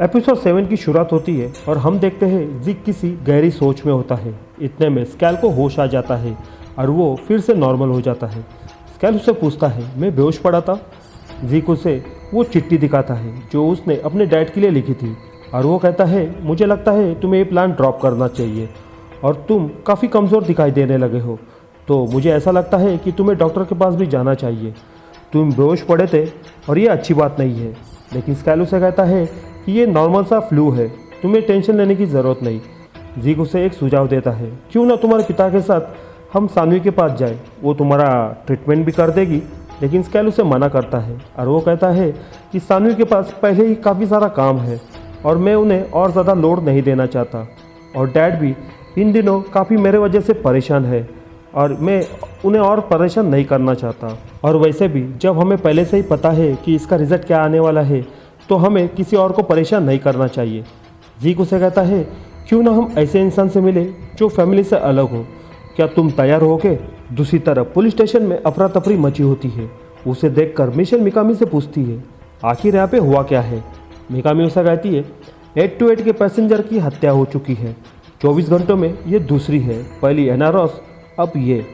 Episode 7 की शुरुआत होती है और हम देखते हैं जिक किसी गहरी सोच में होता है। इतने में स्कैल को होश आ जाता है और वो फिर से नॉर्मल हो जाता है। स्कैल उससे पूछता है, मैं बेहोश पड़ा था। जिक उसे वो चिट्ठी दिखाता है जो उसने अपने डैड के लिए लिखी थी और वो कहता है, मुझे लगता है तुम्हें ये प्लान ड्रॉप करना चाहिए और तुम काफ़ी कमज़ोर दिखाई देने लगे हो, तो मुझे ऐसा लगता है कि तुम्हें डॉक्टर के पास भी जाना चाहिए। तुम बेहोश पड़े थे और ये अच्छी बात नहीं है। लेकिन स्कैल उसे कहता है कि ये नॉर्मल सा फ्लू है, तुम्हें टेंशन लेने की ज़रूरत नहीं। जिक उसे एक सुझाव देता है, क्यों ना तुम्हारे पिता के साथ हम सानवी के पास जाए, वो तुम्हारा ट्रीटमेंट भी कर देगी। लेकिन स्कैल उसे मना करता है और वो कहता है कि सानवी के पास पहले ही काफ़ी सारा काम है और मैं उन्हें और ज़्यादा लोड नहीं देना चाहता, और डैड भी इन दिनों काफ़ी मेरे वजह से परेशान है और मैं उन्हें और परेशान नहीं करना चाहता। और वैसे भी जब हमें पहले से ही पता है कि इसका रिज़ल्ट क्या आने वाला है, तो हमें किसी और को परेशान नहीं करना चाहिए। जीक उसे कहता है, क्यों ना हम ऐसे इंसान से मिले जो फैमिली से अलग हो, क्या तुम तैयार हो के? दूसरी तरफ पुलिस स्टेशन में अफरा तफरी मची होती है। उसे देखकर मिशेल मिकामी से पूछती है, आखिर यहाँ पे हुआ क्या है? मिकामी उसे कहती है, 828 के पैसेंजर की हत्या हो चुकी है। 24 घंटों में ये दूसरी है, पहली एना रॉस, अब ये।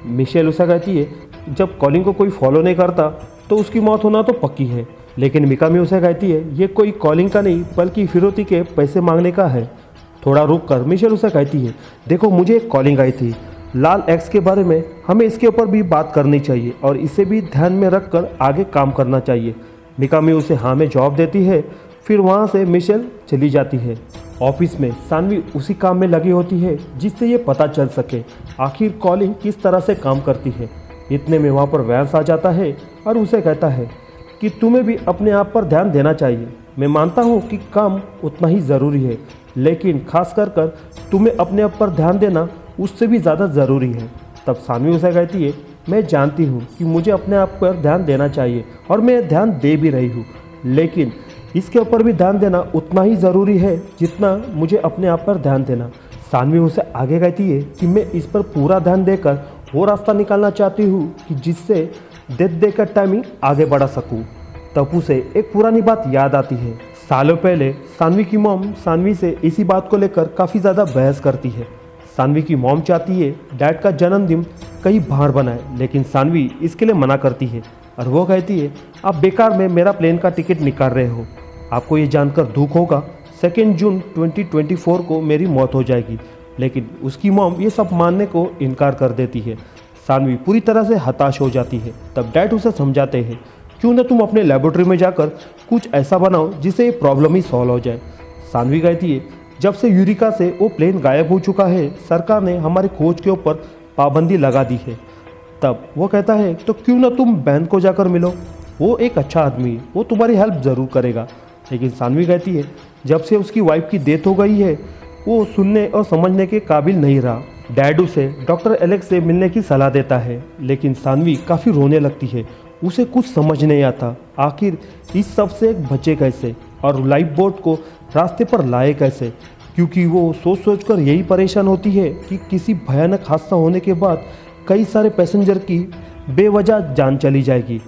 मिशेल उसे कहती है, जब कॉलिंग को कोई फॉलो नहीं करता तो उसकी मौत होना तो पक्की है। लेकिन मिकामी उसे कहती है, ये कोई कॉलिंग का नहीं बल्कि फिरौती के पैसे मांगने का है। थोड़ा रुक कर मिशेल उसे कहती है, देखो मुझे एक कॉलिंग आई थी लाल एक्स के बारे में, हमें इसके ऊपर भी बात करनी चाहिए और इसे भी ध्यान में रख कर आगे काम करना चाहिए। मिकामी उसे हाँ में जवाब देती है। फिर वहाँ से मिशेल चली जाती है। ऑफिस में सानवी उसी काम में लगी होती है जिससे ये पता चल सके आखिर कॉलिंग किस तरह से काम करती है। इतने में वहाँ पर वैंस आ जाता है और उसे कहता है कि तुम्हें भी अपने आप पर ध्यान देना चाहिए। मैं मानता हूँ कि काम उतना ही ज़रूरी है, लेकिन खास कर तुम्हें अपने आप पर ध्यान देना उससे भी ज़्यादा ज़रूरी है। तब सानवी उसे कहती है, मैं जानती हूँ कि मुझे अपने आप पर ध्यान देना चाहिए और मैं ध्यान दे भी रही हूँ, लेकिन इसके ऊपर भी ध्यान देना उतना ही ज़रूरी है जितना मुझे अपने आप पर ध्यान देना। सानवी उसे आगे कहती है कि मैं इस पर पूरा ध्यान देकर वो रास्ता निकालना चाहती हूँ कि जिससे डेथ देकर टाइमिंग आगे बढ़ा सकूँ। तब उसे एक पुरानी बात याद आती है। सालों पहले सानवी की मॉम सानवी से इसी बात को लेकर काफ़ी ज़्यादा बहस करती है। सानवी की मॉम चाहती है डैड का जन्मदिन कहीं बाहर बनाए, लेकिन सानवी इसके लिए मना करती है और वो कहती है, आप बेकार में मेरा प्लेन का टिकट निकाल रहे हो। आपको ये जानकर दुख होगा 2 जून 2024 को मेरी मौत हो जाएगी। लेकिन उसकी मॉम ये सब मानने को इनकार कर देती है। सानवी पूरी तरह से हताश हो जाती है। तब डैड उसे समझाते हैं, क्यों ना तुम अपने लेबोरेटरी में जाकर कुछ ऐसा बनाओ जिससे ये प्रॉब्लम ही सॉल्व हो जाए। सानवी कहती है, जब से यूरिका से वो प्लेन गायब हो चुका है, सरकार ने हमारी खोज के ऊपर पाबंदी लगा दी है। तब वो कहता है, तो क्यों ना तुम बहन को जाकर मिलो, वो एक अच्छा आदमी है, वो तुम्हारी हेल्प ज़रूर करेगा। लेकिन सानवी कहती है, जब से उसकी वाइफ की डेथ हो गई है वो सुनने और समझने के काबिल नहीं रहा। डैड उसे डॉक्टर एलेक्स से मिलने की सलाह देता है, लेकिन सानवी काफ़ी रोने लगती है। उसे कुछ समझ नहीं आता आखिर इस सब से बचे कैसे और लाइफ बोट को रास्ते पर लाए कैसे, क्योंकि वो सोच सोच कर यही परेशान होती है कि किसी भयानक हादसा होने के बाद कई सारे पैसेंजर की बेवजह जान चली जाएगी।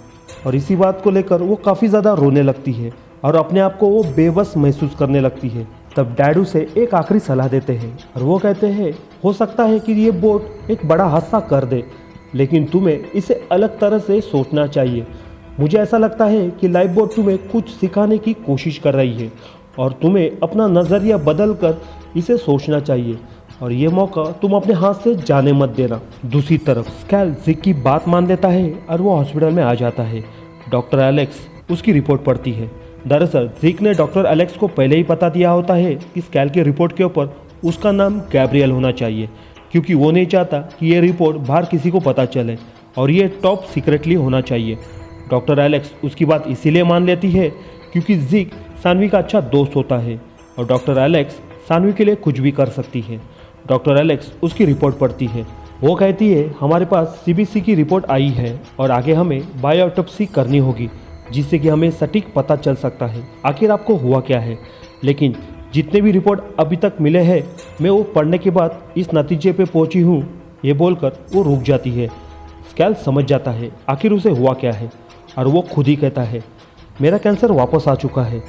और इसी बात को लेकर वो काफ़ी ज़्यादा रोने लगती है और अपने आप को वो बेबस महसूस करने लगती है। तब डैड उसे एक आखिरी सलाह देते हैं और वो कहते हैं, हो सकता है कि ये बोट एक बड़ा हादसा कर दे, लेकिन तुम्हें इसे अलग तरह से सोचना चाहिए। मुझे ऐसा लगता है कि लाइफ बोट तुम्हें कुछ सिखाने की कोशिश कर रही है और तुम्हें अपना नज़रिया बदल कर इसे सोचना चाहिए, और ये मौका तुम अपने हाथ से जाने मत देना। दूसरी तरफ स्कैल जिक की बात मान लेता है और वो हॉस्पिटल में आ जाता है। डॉक्टर एलेक्स उसकी रिपोर्ट पढ़ती है। दरअसल जिक ने डॉक्टर एलेक्स को पहले ही बता दिया होता है कि स्कैल की रिपोर्ट के ऊपर उसका नाम गैब्रियल होना चाहिए, क्योंकि वो नहीं चाहता कि ये रिपोर्ट बाहर किसी को पता चले और ये टॉप सीक्रेटली होना चाहिए। डॉक्टर एलेक्स उसकी बात इसीलिए मान लेती है क्योंकि जिक सानवी का अच्छा दोस्त होता है और डॉक्टर एलेक्स सानवी के लिए कुछ भी कर सकती है। डॉक्टर एलेक्स उसकी रिपोर्ट पढ़ती है। वो कहती है, हमारे पास सीबीसी की रिपोर्ट आई है और आगे हमें बायोऑटोप्सी करनी होगी जिससे कि हमें सटीक पता चल सकता है आखिर आपको हुआ क्या है। लेकिन जितने भी रिपोर्ट अभी तक मिले हैं, मैं वो पढ़ने के बाद इस नतीजे पे पहुंची हूँ, ये बोलकर वो रुक जाती है। स्कैल समझ जाता है आखिर उसे हुआ क्या है और वो खुद ही कहता है, मेरा कैंसर वापस आ चुका है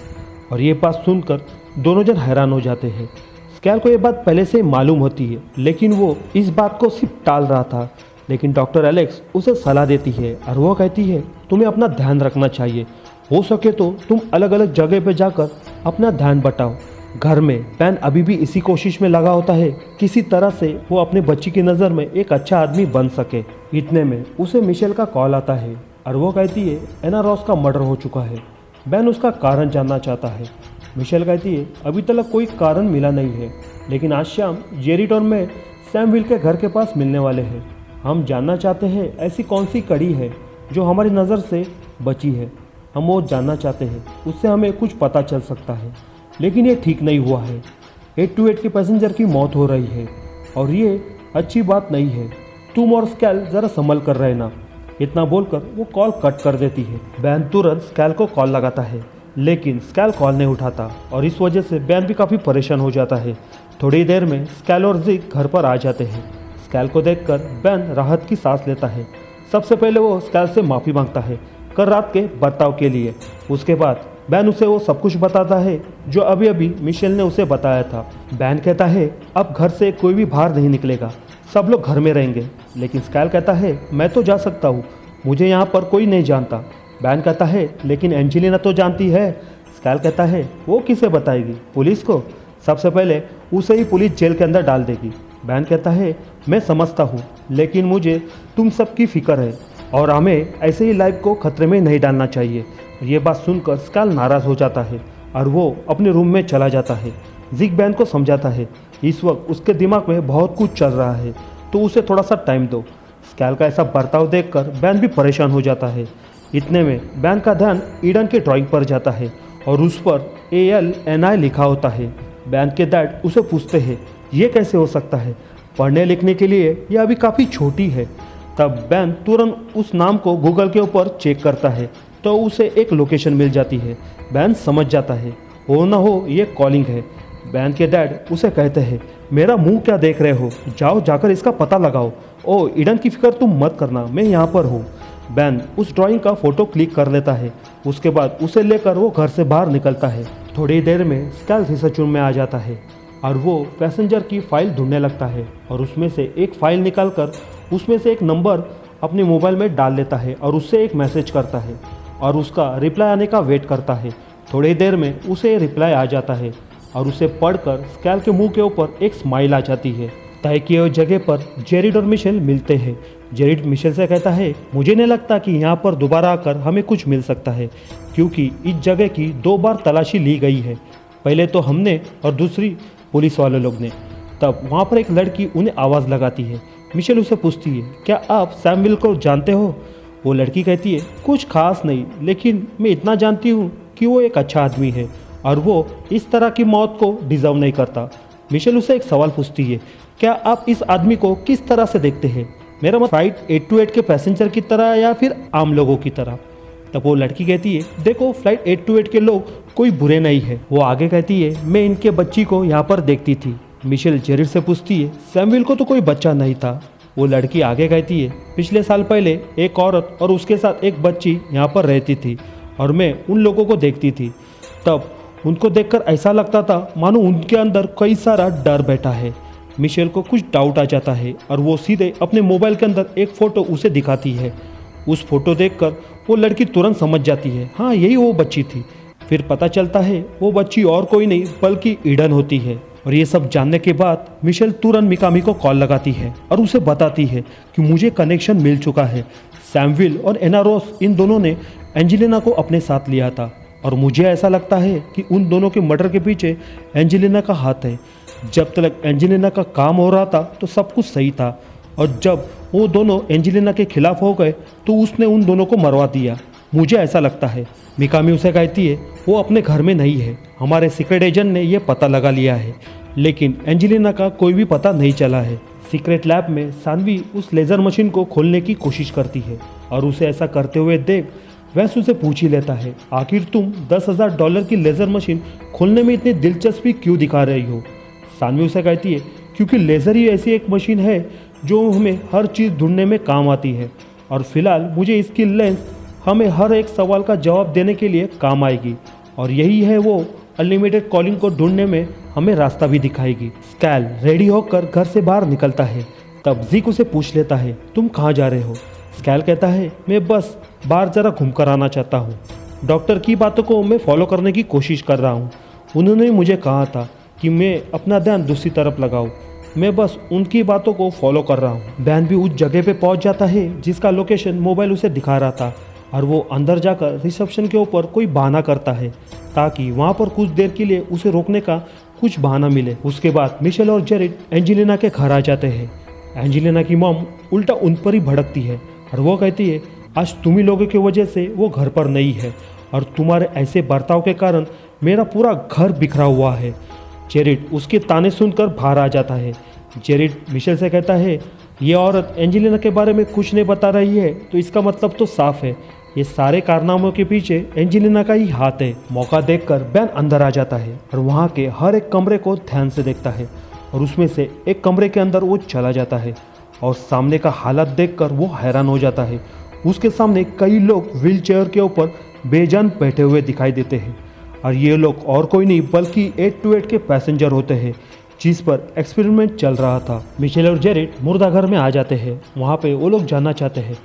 और ये बात सुनकर दोनों जन हैरान हो जाते हैं। स्कैल को ये बात पहले से मालूम होती है, लेकिन वो इस बात को सिर्फ टाल रहा था। लेकिन डॉक्टर एलेक्स उसे सलाह देती है और वो कहती है तुम्हें अपना ध्यान रखना चाहिए, हो सके तो तुम अलग अलग जगह पर जाकर अपना ध्यान बटाओ। घर में बैन अभी भी इसी कोशिश में लगा होता है किसी तरह से वो अपने बच्ची की नज़र में एक अच्छा आदमी बन सके। इतने में उसे मिशेल का कॉल आता है और वो कहती है एना रॉस का मर्डर हो चुका है। बैन उसका कारण जानना चाहता है। मिशेल कहती है अभी तक कोई कारण मिला नहीं है, लेकिन आज शाम जेरी टाउन में सैम विल के घर के पास मिलने वाले हैं। हम जानना चाहते हैं ऐसी कौन सी कड़ी है जो हमारी नज़र से बची है। हम वो जानना चाहते हैं, उससे हमें कुछ पता चल सकता है। लेकिन ये ठीक नहीं हुआ है। 828 के पैसेंजर की मौत हो रही है और ये अच्छी बात नहीं है। तुम और स्कैल ज़रा संभल कर रहना। इतना बोलकर वो कॉल कट कर देती है। बैन तुरंत स्कैल को कॉल लगाता है, लेकिन स्कैल कॉल नहीं उठाता और इस वजह से बैन भी काफ़ी परेशान हो जाता है। थोड़ी देर में स्कैल और जिक घर पर आ जाते हैं। स्कैल को देखकर बैन राहत की सांस लेता है। सबसे पहले वो स्कैल से माफ़ी मांगता है कल रात के बर्ताव के लिए। उसके बाद बैन उसे वो सब कुछ बताता है जो अभी अभी मिशेल ने उसे बताया था। बैन कहता है अब घर से कोई भी बाहर नहीं निकलेगा, सब लोग घर में रहेंगे। लेकिन स्कैल कहता है मैं तो जा सकता हूँ, मुझे यहाँ पर कोई नहीं जानता। बैन कहता है लेकिन एंजेलिना तो जानती है। स्कैल कहता है वो किसे बताएगी, पुलिस को? सबसे पहले उसे ही पुलिस जेल के अंदर डाल देगी। बैन कहता है मैं समझता हूँ, लेकिन मुझे तुम सबकी फिक्र है और हमें ऐसे ही लाइफ को खतरे में नहीं डालना चाहिए। ये बात सुनकर स्कैल नाराज़ हो जाता है और वो अपने रूम में चला जाता है। जिक बैन को समझाता है इस वक्त उसके दिमाग में बहुत कुछ चल रहा है, तो उसे थोड़ा सा टाइम दो। स्कैल का ऐसा बर्ताव देखकर बैन भी परेशान हो जाता है। इतने में बैन का ध्यान ईडन के ड्राइंग पर जाता है और उस पर ALNI लिखा होता है। बैन के डैड उसे पूछते हैं ये कैसे हो सकता है, पढ़ने लिखने के लिए यह अभी काफ़ी छोटी है। तब बैन तुरंत उस नाम को गूगल के ऊपर चेक करता है तो उसे एक लोकेशन मिल जाती है। बैन समझ जाता है हो ना हो ये कॉलिंग है। बैन के डैड उसे कहते हैं मेरा मुंह क्या देख रहे हो, जाओ जाकर इसका पता लगाओ। ओ ईडन की फिक्र तुम मत करना, मैं यहाँ पर हूँ। बैन उस ड्राइंग का फ़ोटो क्लिक कर लेता है। उसके बाद उसे लेकर वो घर से बाहर निकलता है। थोड़ी देर में स्कैल रिसर्च रूम में आ जाता है और वो पैसेंजर की फ़ाइल ढूंढने लगता है और उसमें से एक फ़ाइल निकालकर उसमें से एक नंबर अपने मोबाइल में डाल लेता है और उससे एक मैसेज करता है और उसका रिप्लाई आने का वेट करता है। थोड़ी देर में उसे रिप्लाई आ जाता है और उसे पढ़कर स्कैल के मुंह के ऊपर एक स्माइल आ जाती है। तय किए हुए जगह पर जेरिड और मिशेल मिलते हैं। जेरिड मिशेल से कहता है मुझे नहीं लगता कि यहाँ पर दोबारा आकर हमें कुछ मिल सकता है, क्योंकि इस जगह की 2 बार तलाशी ली गई है, पहले तो हमने और दूसरी पुलिस वाले लोग ने। तब वहाँ पर एक लड़की उन्हें आवाज़ लगाती है। मिशेल उसे पूछती है क्या आप सैम विल को जानते हो? वो लड़की कहती है कुछ खास नहीं, लेकिन मैं इतना जानती हूँ कि वो एक अच्छा आदमी है और वो इस तरह की मौत को डिज़र्व नहीं करता। मिशेल उसे एक सवाल पूछती है क्या आप इस आदमी को किस तरह से देखते हैं, मेरा मतलब फ्लाइट 828 के पैसेंजर की तरह या फिर आम लोगों की तरह? तब वो लड़की कहती है देखो फ्लाइट 828 के लोग कोई बुरे नहीं है। वो आगे कहती है मैं इनके बच्ची को यहाँ पर देखती थी। मिशेल जेरिड से पूछती है सैमुअल को तो कोई बच्चा नहीं था। वो लड़की आगे कहती है पिछले साल पहले एक औरत और उसके साथ एक बच्ची यहाँ पर रहती थी और मैं उन लोगों को देखती थी। तब उनको देखकर ऐसा लगता था मानो उनके अंदर कई सारा डर बैठा है। मिशेल को कुछ डाउट आ जाता है और वो सीधे अपने मोबाइल के अंदर एक फ़ोटो उसे दिखाती है। उस फोटो देखकर वो लड़की तुरंत समझ जाती है हाँ यही वो बच्ची थी। फिर पता चलता है वो बच्ची और कोई नहीं बल्कि ईडन होती है। और ये सब जानने के बाद मिशेल तुरंत मिकामी को कॉल लगाती है और उसे बताती है कि मुझे कनेक्शन मिल चुका है। सैमुअल और एना रॉस इन दोनों ने एंजेलिना को अपने साथ लिया था और मुझे ऐसा लगता है कि उन दोनों के मर्डर के पीछे एंजेलिना का हाथ है। जब तक एंजेलिना का काम हो रहा था तो सब कुछ सही था और जब वो दोनों एंजेलिना के खिलाफ हो गए तो उसने उन दोनों को मरवा दिया, मुझे ऐसा लगता है। मिकामी उसे कहती है वो अपने घर में नहीं है, हमारे सीक्रेट एजेंट ने ये पता लगा लिया है, लेकिन एंजेलिना का कोई भी पता नहीं चला है। सीक्रेट लैब में सानवी उस लेज़र मशीन को खोलने की कोशिश करती है और उसे ऐसा करते हुए देख वैस उसे पूछ ही लेता है आखिर तुम $10,000 की लेज़र मशीन खोलने में इतनी दिलचस्पी क्यों दिखा रही हो? सानवी उसे कहती है क्योंकि लेज़र ही ऐसी एक मशीन है जो हमें हर चीज़ ढूंढने में काम आती है और फिलहाल मुझे इसकी लेंस हमें हर एक सवाल का जवाब देने के लिए काम आएगी और यही है वो अनलिमिटेड कॉलिंग को ढूंढने में हमें रास्ता भी दिखाएगी। स्कैल रेडी होकर घर से बाहर निकलता है। तब ज़ीक उसे पूछ लेता है, तुम कहाँ जा रहे हो? स्कैल कहता है, मैं बस बाहर ज़रा घूम कर आना चाहता हूँ। डॉक्टर की बातों को मैं फॉलो करने की कोशिश कर रहा हूँ। उन्होंने मुझे कहा था कि मैं अपना ध्यान दूसरी तरफ लगाऊँ। मैं बस उनकी बातों को फॉलो कर रहा हूँ। बैन भी उस जगह पे पहुँच जाता है जिसका लोकेशन मोबाइल उसे दिखा रहा था, और वो अंदर जाकर रिसेप्शन के ऊपर कोई बहाना करता है ताकि वहाँ पर कुछ देर के लिए उसे रोकने का कुछ बहाना मिले। उसके बाद मिशेल और जेरेड एंजेलिना के घर आ जाते हैं। एंजेलिना की मॉम उल्टा उन पर ही भड़कती है और वो कहती है, आज तुम ही लोगों की वजह से वो घर पर नहीं है और तुम्हारे ऐसे बर्ताव के कारण मेरा पूरा घर बिखरा हुआ है। जेरेड उसके ताने सुनकर बाहर आ जाता है। जेरेड मिशेल से कहता है, ये औरत एंजेलिना के बारे में कुछ नहीं बता रही है तो इसका मतलब तो साफ है, ये सारे कारनामों के पीछे एंजेलिना का ही हाथ है। मौका देखकर बैन अंदर आ जाता है और वहाँ के हर एक कमरे को ध्यान से देखता है और उसमें से एक कमरे के अंदर वो चला जाता है और सामने का हालत देखकर वो हैरान हो जाता है। उसके सामने कई लोग व्हील चेयर के ऊपर बेजान बैठे हुए दिखाई देते हैं और ये लोग और कोई नहीं बल्कि 828 के पैसेंजर होते हैं जिस पर एक्सपेरिमेंट चल रहा था। मिशेल और जेरेड मुर्दा घर में आ जाते हैं। वहाँ पे वो लोग जानना चाहते हैं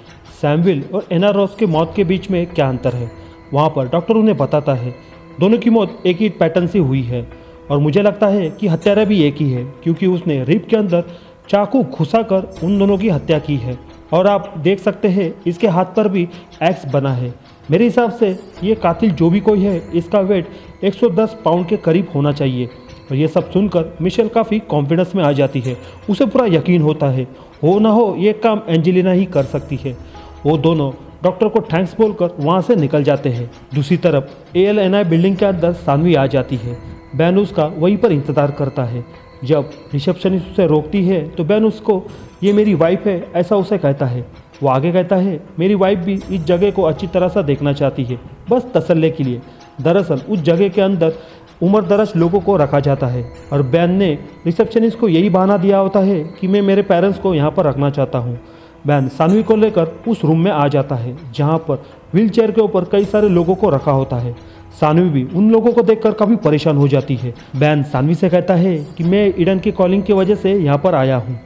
सैमुअल और एना रॉस के मौत के बीच में क्या अंतर है। वहाँ पर डॉक्टर उन्हें बताता है दोनों की मौत एक ही पैटर्न से हुई है और मुझे लगता है कि हत्यारा भी एक ही है क्योंकि उसने रिब के अंदर चाकू घुसाकर उन दोनों की हत्या की है और आप देख सकते हैं इसके हाथ पर भी एक्स बना है। मेरे हिसाब से ये कातिल जो भी कोई है इसका वेट 110 पाउंड के करीब होना चाहिए। और ये सब सुनकर मिशेल काफ़ी कॉन्फिडेंस में आ जाती है। उसे पूरा यकीन होता है हो ना हो ये काम एंजेलिना ही कर सकती है। वो दोनों डॉक्टर को थैंक्स बोलकर वहाँ से निकल जाते हैं। दूसरी तरफ ALNI बिल्डिंग के अंदर सानवी आ जाती है। बैन उसका वहीं पर इंतज़ार करता है। जब रिसेप्शनिस्ट उसे रोकती है तो बैन उसको ये मेरी वाइफ है ऐसा उसे कहता है। वो आगे कहता है मेरी वाइफ भी इस जगह को अच्छी तरह से देखना चाहती है, बस तसल्ली के लिए। दरअसल उस जगह के अंदर उम्रदराज लोगों को रखा जाता है और बैन ने रिसेप्शनिस्ट को यही बहाना दिया होता है कि मैं मेरे पेरेंट्स को यहाँ पर रखना चाहता हूँ। बैन सानवी को लेकर उस रूम में आ जाता है जहाँ पर व्हील चेयर के ऊपर कई सारे लोगों को रखा होता है। सानवी भी उन लोगों को देखकर काफ़ी परेशान हो जाती है। बैन सानवी से कहता है कि मैं ईडन की कॉलिंग की वजह से यहाँ पर आया हूँ।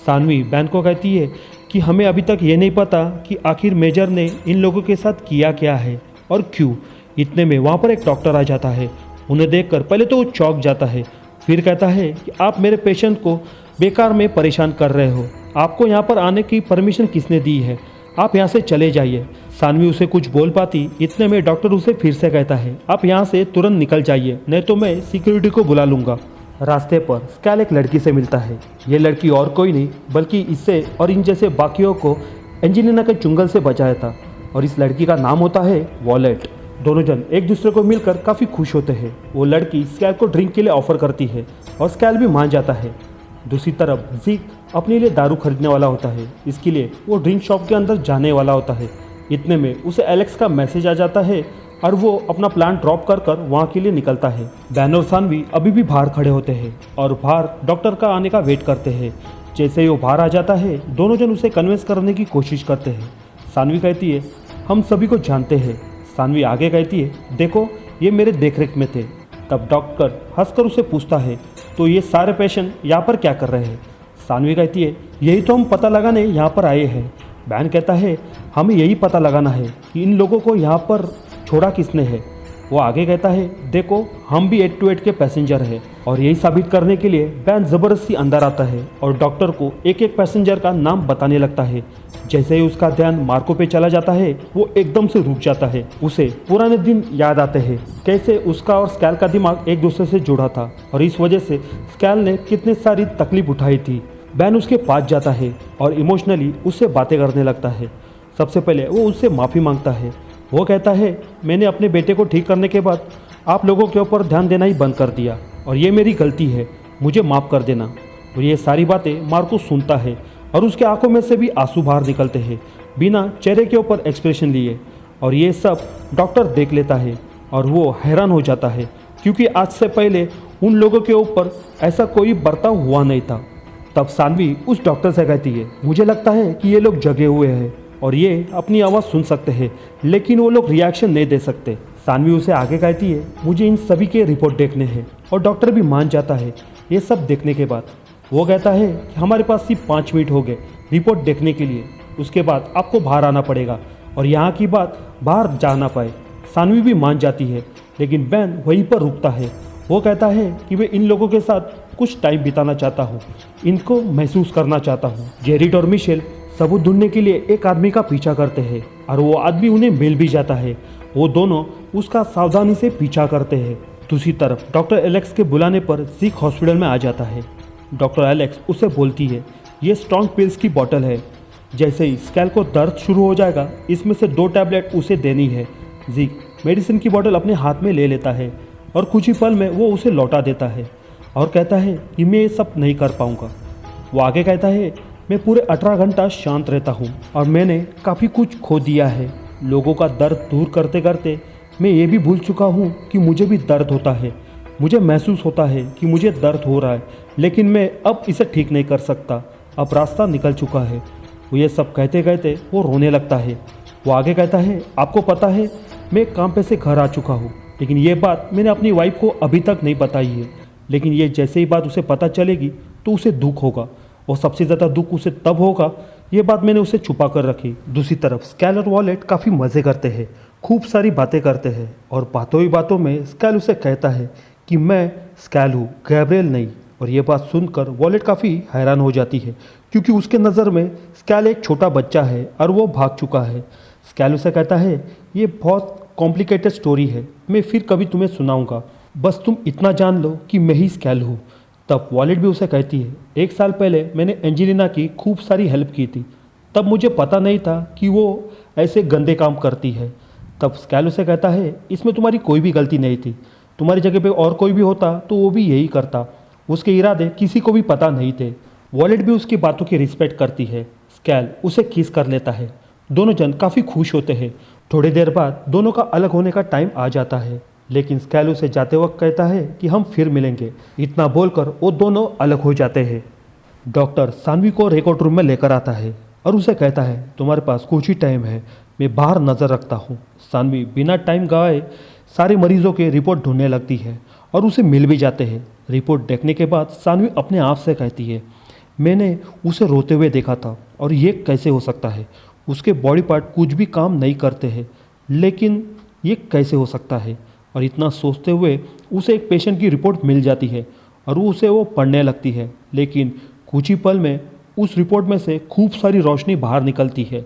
सानवी बैन को कहती है कि हमें अभी तक ये नहीं पता कि आखिर मेजर ने इन लोगों के साथ किया क्या है और क्यों। इतने में वहाँ पर एक डॉक्टर आ जाता है। उन्हें देखकर पहले तो वो चौंक जाता है, फिर कहता है कि आप मेरे पेशेंट को बेकार में परेशान कर रहे हो। आपको यहाँ पर आने की परमिशन किसने दी है? आप यहाँ से चले जाइए। सानवी उसे कुछ बोल पाती, इतने में डॉक्टर उसे फिर से कहता है आप यहाँ से तुरंत निकल जाइए नहीं तो मैं सिक्योरिटी को बुला लूँगा। रास्ते पर स्कैल एक लड़की से मिलता है। ये लड़की और कोई नहीं बल्कि इससे और इन जैसे बाकियों को एंजेलिना के चुंगल से बचाया था और इस लड़की का नाम होता है वॉलेट। दोनों जन एक दूसरे को मिलकर काफ़ी खुश होते हैं। वो लड़की स्कैल को ड्रिंक के लिए ऑफर करती है और स्कैल भी मान जाता है। दूसरी तरफ ज़ीक अपने लिए दारू खरीदने वाला होता है, इसके लिए वो ड्रिंक शॉप के अंदर जाने वाला होता है। इतने में उसे एलेक्स का मैसेज आ जाता है और वो अपना प्लान ड्रॉप कर कर वहाँ के लिए निकलता है। बैन और सानवी अभी भी बाहर खड़े होते हैं और बाहर डॉक्टर का आने का वेट करते हैं। जैसे ही वो बाहर आ जाता है दोनों जन उसे कन्विंस करने की कोशिश करते हैं। सानवी कहती है हम सभी को जानते हैं। सानवी आगे कहती है देखो ये मेरे देखरेख में थे। तब डॉक्टर हंसकर उसे पूछता है तो ये सारे पेशेंट यहाँ पर क्या कर रहे हैं? सानवी कहती है यही तो हम पता लगाने यहाँ पर आए हैं। बैन कहता है हमें यही पता लगाना है कि इन लोगों को यहाँ पर छोड़ा किसने है। वो आगे कहता है देखो हम भी 828 के पैसेंजर हैं और यही साबित करने के लिए बैन ज़बरदस्ती अंदर आता है और डॉक्टर को एक एक पैसेंजर का नाम बताने लगता है। जैसे ही उसका ध्यान मार्को पे चला जाता है वो एकदम से रुक जाता है। उसे पुराने दिन याद आते हैं, कैसे उसका और स्कैल का दिमाग एक दूसरे से जुड़ा था और इस वजह से स्कैल ने कितनी सारी तकलीफ उठाई थी। बैन उसके पास जाता है और इमोशनली उससे बातें करने लगता है। सबसे पहले वो उससे माफ़ी मांगता है। वो कहता है मैंने अपने बेटे को ठीक करने के बाद आप लोगों के ऊपर ध्यान देना ही बंद कर दिया और ये मेरी गलती है, मुझे माफ़ कर देना। और ये सारी बातें मार्को सुनता है और उसके आंखों में से भी आंसू बाहर निकलते हैं बिना चेहरे के ऊपर एक्सप्रेशन लिए। और ये सब डॉक्टर देख लेता है और वो हैरान हो जाता है क्योंकि आज से पहले उन लोगों के ऊपर ऐसा कोई बर्ताव हुआ नहीं था। तब सानवी उस डॉक्टर से कहती है मुझे लगता है कि ये लोग जगे हुए हैं और ये अपनी आवाज़ सुन सकते हैं लेकिन वो लोग रिएक्शन नहीं दे सकते। सानवी उसे आगे कहती है, मुझे इन सभी के रिपोर्ट देखने हैं, और डॉक्टर भी मान जाता है। ये सब देखने के बाद वो कहता है कि हमारे पास सिर्फ 5 मिनट हो गए रिपोर्ट देखने के लिए, उसके बाद आपको बाहर आना पड़ेगा और यहाँ की बात बाहर जा ना पाए। सानवी भी मान जाती है, लेकिन बैन वहीं पर रुकता है। वो कहता है कि मैं इन लोगों के साथ कुछ टाइम बिताना चाहता हूँ, इनको महसूस करना चाहता हूँ। जेरिड और मिशेल सबूत ढूंढने के लिए एक आदमी का पीछा करते हैं और वो आदमी उन्हें मिल भी जाता है। वो दोनों उसका सावधानी से पीछा करते हैं। दूसरी तरफ डॉक्टर एलेक्स के बुलाने पर ज़ीक हॉस्पिटल में आ जाता है। डॉक्टर एलेक्स उसे बोलती है, ये स्ट्रॉन्ग पिल्स की बोतल है, जैसे ही स्कैल को दर्द शुरू हो जाएगा इसमें से 2 टैबलेट उसे देनी है। ज़ीक मेडिसिन की बोतल अपने हाथ में ले लेता है और कुछ ही पल में वो उसे लौटा देता है और कहता है कि मैं ये सब नहीं कर पाऊँगा। वो आगे कहता है, मैं पूरे 18 घंटा शांत रहता हूँ और मैंने काफ़ी कुछ खो दिया है। लोगों का दर्द दूर करते करते मैं ये भी भूल चुका हूँ कि मुझे भी दर्द होता है। मुझे महसूस होता है कि मुझे दर्द हो रहा है, लेकिन मैं अब इसे ठीक नहीं कर सकता। अब रास्ता निकल चुका है। वो ये सब कहते कहते वो रोने लगता है। वो आगे कहता है, आपको पता है मैं काम पे से घर आ चुका हूँ, लेकिन ये बात मैंने अपनी वाइफ को अभी तक नहीं बताई है। लेकिन ये जैसे ही बात उसे पता चलेगी तो उसे दुख होगा, और सबसे ज़्यादा दुख उसे तब होगा ये बात मैंने उसे छुपा कर रखी। दूसरी तरफ स्कैल और वॉलेट काफ़ी मज़े करते हैं, खूब सारी बातें करते हैं, और बातों ही बातों में स्कैल उसे कहता है कि मैं स्कैल हूँ, गैब्रियल नहीं। और ये बात सुनकर वॉलेट काफ़ी हैरान हो जाती है, क्योंकि उसके नज़र में स्कैल एक छोटा बच्चा है और वो भाग चुका है। स्कैल उसे कहता है, ये बहुत कॉम्प्लिकेटेड स्टोरी है, मैं फिर कभी तुम्हें सुनाऊंगा, बस तुम इतना जान लो कि मैं ही स्कैल हूँ। तब वॉलेट भी उसे कहती है, 1 साल पहले मैंने एंजेलिना की खूब सारी हेल्प की थी, तब मुझे पता नहीं था कि वो ऐसे गंदे काम करती है। तब स्कैल उसे कहता है, इसमें तुम्हारी कोई भी गलती नहीं थी, तुम्हारी जगह पे और कोई भी होता तो वो भी यही करता, उसके इरादे किसी को भी पता नहीं थे। वॉलेट भी उसकी बातों की रिस्पेक्ट करती है। स्कैल उसे किस कर लेता है, दोनों जन काफ़ी खुश होते हैं। थोड़ी देर बाद दोनों का अलग होने का टाइम आ जाता है, लेकिन स्कैल उसे जाते वक्त कहता है कि हम फिर मिलेंगे। इतना बोलकर वो दोनों अलग हो जाते हैं। डॉक्टर सानवी को रिकॉर्ड रूम में लेकर आता है और उसे कहता है, तुम्हारे पास कुछ ही टाइम है, मैं बाहर नज़र रखता हूँ। सानवी बिना टाइम गवाए सारे मरीजों के रिपोर्ट ढूंढने लगती है और उसे मिल भी जाते हैं। रिपोर्ट देखने के बाद सानवी अपने आप से कहती है, मैंने उसे रोते हुए देखा था और ये कैसे हो सकता है, उसके बॉडी पार्ट कुछ भी काम नहीं करते हैं, लेकिन ये कैसे हो सकता है। और इतना सोचते हुए उसे एक पेशेंट की रिपोर्ट मिल जाती है और वो पढ़ने लगती है, लेकिन कुछ ही पल में उस रिपोर्ट में से खूब सारी रोशनी बाहर निकलती है।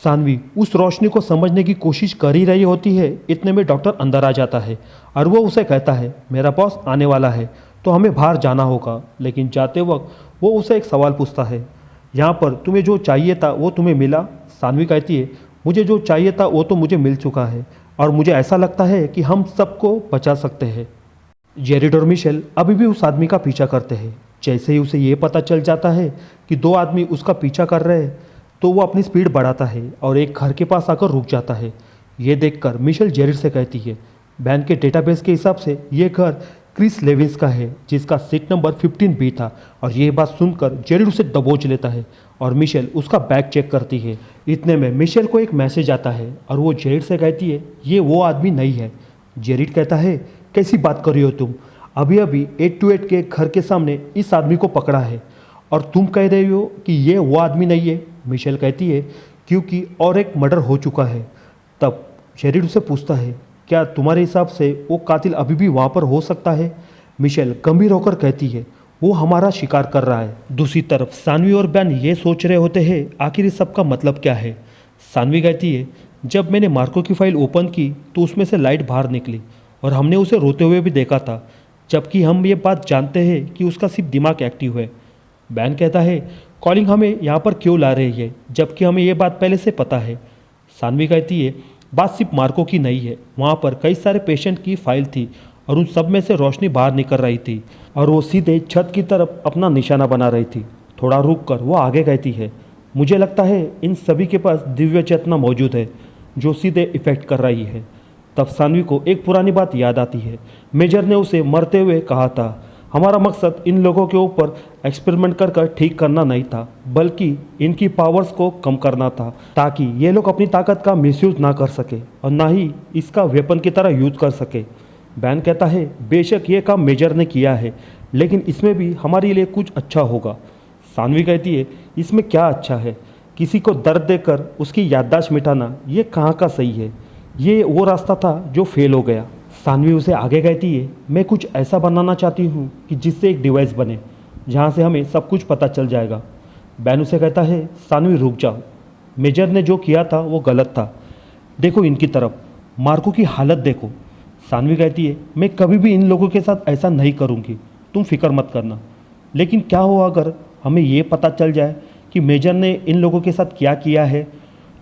सानवी उस रोशनी को समझने की कोशिश कर ही रही होती है, इतने में डॉक्टर अंदर आ जाता है और वो उसे कहता है, मेरा बॉस आने वाला है तो हमें बाहर जाना होगा। लेकिन जाते वक्त वो उसे एक सवाल पूछता है, यहाँ पर तुम्हें जो चाहिए था वो तुम्हें मिला? सानवी कहती है, मुझे जो चाहिए था वो तो मुझे मिल चुका है और मुझे ऐसा लगता है कि हम सबको बचा सकते हैं। जेरिड और मिशेल अभी भी उस आदमी का पीछा करते हैं। जैसे ही उसे ये पता चल जाता है कि 2 आदमी उसका पीछा कर रहे हैं, तो वो अपनी स्पीड बढ़ाता है और एक घर के पास आकर रुक जाता है। ये देखकर मिशेल जेरिड से कहती है, बैन के डेटाबेस के हिसाब से ये घर क्रिस लेविंस का है, जिसका सीट नंबर 15B था। और ये बात सुनकर जेरिड उसे दबोच लेता है और मिशेल उसका बैग चेक करती है। इतने में मिशेल को एक मैसेज आता है और वो जेरिड से कहती है, ये वो आदमी नहीं है। जेरिड कहता है, कैसी बात कर रही हो तुम? अभी अभी 828 के घर के सामने इस आदमी को पकड़ा है और तुम कह रही हो कि ये वो आदमी नहीं है। मिशेल कहती है, क्योंकि और एक मर्डर हो चुका है। तब जेरिड उसे पूछता है, क्या तुम्हारे हिसाब से वो कातिल अभी भी वहाँ पर हो सकता है? मिशेल गंभीर होकर कहती है, वो हमारा शिकार कर रहा है। दूसरी तरफ सानवी और बैन ये सोच रहे होते हैं आखिर इस सब का मतलब क्या है। सानवी कहती है, जब मैंने मार्को की फाइल ओपन की तो उसमें से लाइट बाहर निकली और हमने उसे रोते हुए भी देखा था, जबकि हम ये बात जानते हैं कि उसका सिर्फ दिमाग एक्टिव है। बैन कहता है, कॉलिंग हमें यहाँ पर क्यों ला रही है जबकि हमें ये बात पहले से पता है। सानवी कहती है, बात सिर्फ मार्को की नहीं है, वहाँ पर कई सारे पेशेंट की फाइल थी और उन सब में से रोशनी बाहर निकल रही थी और वो सीधे छत की तरफ अपना निशाना बना रही थी। थोड़ा रुक कर वो आगे कहती है, मुझे लगता है इन सभी के पास दिव्य चेतना मौजूद है जो सीधे इफेक्ट कर रही है। तब सानवी को एक पुरानी बात याद आती है। मेजर ने उसे मरते हुए कहा था, हमारा मकसद इन लोगों के ऊपर एक्सपेरिमेंट कर ठीक करना नहीं था, बल्कि इनकी पावर्स को कम करना था, ताकि ये लोग अपनी ताकत का मिसयूज़ ना कर सके और ना ही इसका वेपन की तरह यूज़ कर सके। बैन कहता है, बेशक ये काम मेजर ने किया है, लेकिन इसमें भी हमारे लिए कुछ अच्छा होगा। सानवी कहती है, इसमें क्या अच्छा है? किसी को दर्द देकर उसकी याददाश्त मिटाना ये कहाँ का सही है? ये वो रास्ता था जो फेल हो गया। सानवी उसे आगे कहती है, मैं कुछ ऐसा बनाना चाहती हूँ कि जिससे एक डिवाइस बने जहाँ से हमें सब कुछ पता चल जाएगा। बैन उसे कहता है, सानवी रुक जाओ, मेजर ने जो किया था वो गलत था। देखो इनकी तरफ, मार्को की हालत देखो। सानवी कहती है, मैं कभी भी इन लोगों के साथ ऐसा नहीं करूँगी, तुम फिक्र मत करना। लेकिन क्या हो अगर हमें ये पता चल जाए कि मेजर ने इन लोगों के साथ क्या किया है,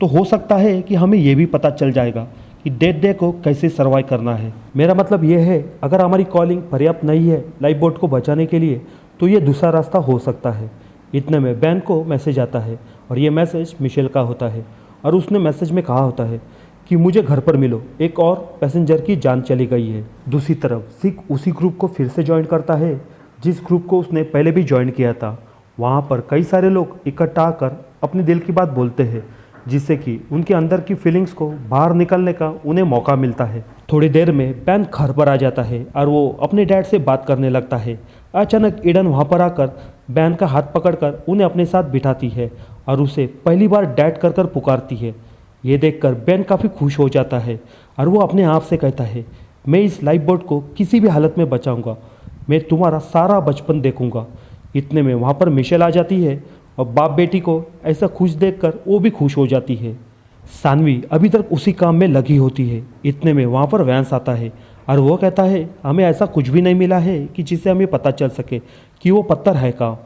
तो हो सकता है कि हमें ये भी पता चल जाएगा कि डे को कैसे सर्वाइव करना है। मेरा मतलब ये है, अगर हमारी कॉलिंग पर्याप्त नहीं है लाइफ बोट को बचाने के लिए, तो ये दूसरा रास्ता हो सकता है। इतने में बैन को मैसेज आता है और ये मैसेज मिशेल का होता है और उसने मैसेज में कहा होता है कि मुझे घर पर मिलो, एक और पैसेंजर की जान चली गई है। दूसरी तरफ सिक उसी ग्रुप को फिर से ज्वाइन करता है जिस ग्रुप को उसने पहले भी ज्वाइन किया था। वहाँ पर कई सारे लोग इकट्ठा आकर अपने दिल की बात बोलते हैं, जिससे कि उनके अंदर की फीलिंग्स को बाहर निकलने का उन्हें मौका मिलता है। थोड़ी देर में बैन घर पर आ जाता है और वो अपने डैड से बात करने लगता है। अचानक ईडन वहाँ पर आकर बैन का हाथ पकड़कर उन्हें अपने साथ बिठाती है और उसे पहली बार डैड कर पुकारती है। ये देखकर बैन काफ़ी खुश हो जाता है और वो अपने आप से कहता है, मैं इस लाइफ बोट को किसी भी हालत में बचाऊंगा, मैं तुम्हारा सारा बचपन देखूंगा। इतने में वहाँ पर मिशेल आ जाती है और बाप बेटी को ऐसा खुश देखकर वो भी खुश हो जाती है। सानवी अभी तक उसी काम में लगी होती है। इतने में वहाँ पर वैंस आता है और वो कहता है, हमें ऐसा कुछ भी नहीं मिला है कि जिससे हमें पता चल सके कि वो पत्थर है कहाँ।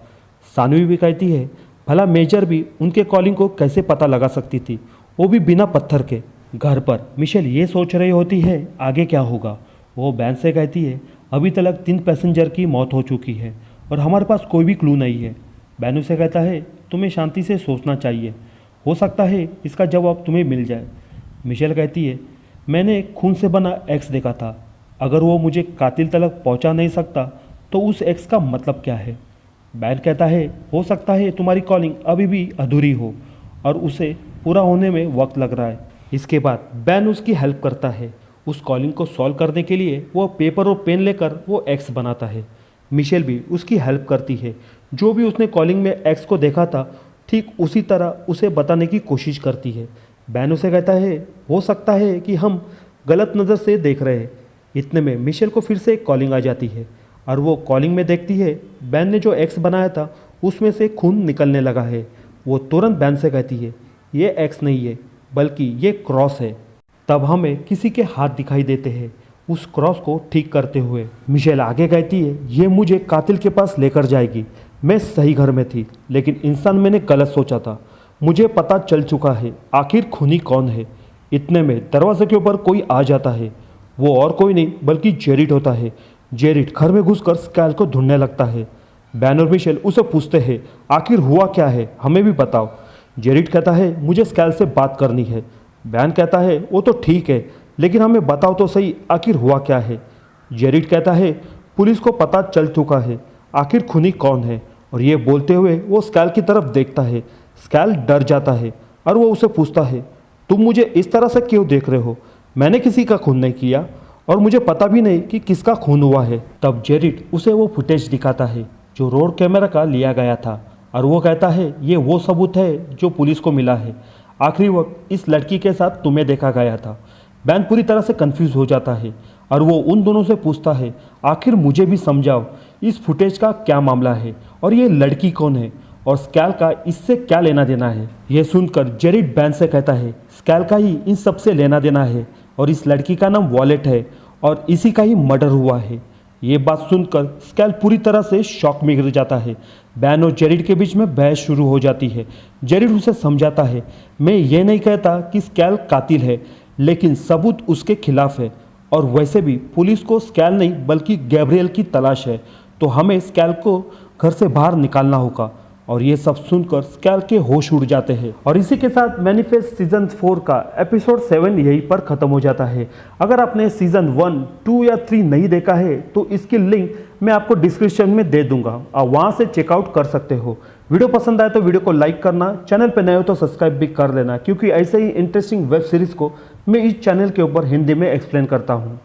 सानवी भी कहती है, भला मेजर भी उनके कॉलिंग को कैसे पता लगा सकती थी, वो भी बिना पत्थर के। घर पर मिशेल ये सोच रही होती है आगे क्या होगा। वो बैन से कहती है, अभी तक 3 पैसेंजर की मौत हो चुकी है और हमारे पास कोई भी क्लू नहीं है। बैन उसे कहता है, तुम्हें शांति से सोचना चाहिए, हो सकता है इसका जवाब तुम्हें मिल जाए। मिशेल कहती है, मैंने खून से बना एक्स देखा था, अगर वो मुझे कातिल तक पहुंचा नहीं सकता तो उस एक्स का मतलब क्या है। बैन कहता है, हो सकता है तुम्हारी कॉलिंग अभी भी अधूरी हो और उसे पूरा होने में वक्त लग रहा है। इसके बाद बैन उसकी हेल्प करता है। उस कॉलिंग को सॉल्व करने के लिए वो पेपर और पेन लेकर वो एक्स बनाता है। मिशेल भी उसकी हेल्प करती है। जो भी उसने कॉलिंग में एक्स को देखा था ठीक उसी तरह उसे बताने की कोशिश करती है। बैन उसे कहता है, हो सकता है कि हम गलत नज़र से देख रहे हैं। इतने में मिशेल को फिर से एक कॉलिंग आ जाती है और वो कॉलिंग में देखती है बैन ने जो एक्स बनाया था उसमें से खून निकलने लगा है। वो तुरंत बैन से कहती है, ये एक्स नहीं है बल्कि ये क्रॉस है। तब हमें किसी के हाथ दिखाई देते हैं उस क्रॉस को ठीक करते हुए। मिशेल आगे कहती है, ये मुझे कातिल के पास लेकर जाएगी। मैं सही घर में थी, लेकिन इंसान मैंने गलत सोचा था। मुझे पता चल चुका है आखिर खूनी कौन है। इतने में दरवाजे के ऊपर कोई आ जाता है। वो और कोई नहीं बल्कि जेरिड होता है। जेरिड घर में घुसकर स्कैल को ढूंढने लगता है। बैन और मिशेल उसे पूछते हैं, आखिर हुआ क्या है, हमें भी बताओ। जेरिड कहता है, मुझे स्कैल से बात करनी है। बैन कहता है, वो तो ठीक है, लेकिन हमें बताओ तो सही आखिर हुआ क्या है। जेरिड कहता है, पुलिस को पता चल चुका है आखिर खूनी कौन है। और ये बोलते हुए वो स्कैल की तरफ देखता है। स्कैल डर जाता है और वो उसे पूछता है, तुम मुझे इस तरह से क्यों देख रहे हो? मैंने किसी का खून नहीं किया और मुझे पता भी नहीं कि किसका खून हुआ है। तब जेरिड उसे वो फुटेज दिखाता है जो रोड कैमरा का लिया गया था और वो कहता है, ये वो सबूत है जो पुलिस को मिला है। आखिरी वक्त इस लड़की के साथ तुम्हें देखा गया था। बैन पूरी तरह से कंफ्यूज हो जाता है और वो उन दोनों से पूछता है, आखिर मुझे भी समझाओ इस फुटेज का क्या मामला है और ये लड़की कौन है और स्कैल का इससे क्या लेना देना है। यह सुनकर जेरिड बैन से कहता है, स्कैल का ही इन सब से लेना देना है और इस लड़की का नाम वॉलेट है और इसी का ही मर्डर हुआ है। ये बात सुनकर स्कैल पूरी तरह से शॉक में गिर जाता है। बैन और जेरिड के बीच में बहस शुरू हो जाती है। जेरिड उसे समझाता है, मैं ये नहीं कहता कि स्कैल कातिल है, लेकिन सबूत उसके खिलाफ है और वैसे भी पुलिस को स्कैल नहीं बल्कि गैब्रियल की तलाश है, तो हमें स्कैल को घर से बाहर निकालना होगा। और ये सब सुनकर स्कैल के होश उड़ जाते हैं। और इसी के साथ मैनिफेस्ट सीजन 4 का एपिसोड 7 यहीं पर खत्म हो जाता है। अगर आपने सीजन 1, 2 या 3 नहीं देखा है तो इसकी लिंक मैं आपको डिस्क्रिप्शन में दे दूंगा, आप वहां से चेकआउट कर सकते हो। वीडियो पसंद आए तो वीडियो को लाइक करना, चैनल पर नए हो तो सब्सक्राइब भी कर लेना, क्योंकि ऐसे ही इंटरेस्टिंग वेब सीरीज को मैं इस चैनल के ऊपर हिंदी में एक्सप्लेन करता हूँ।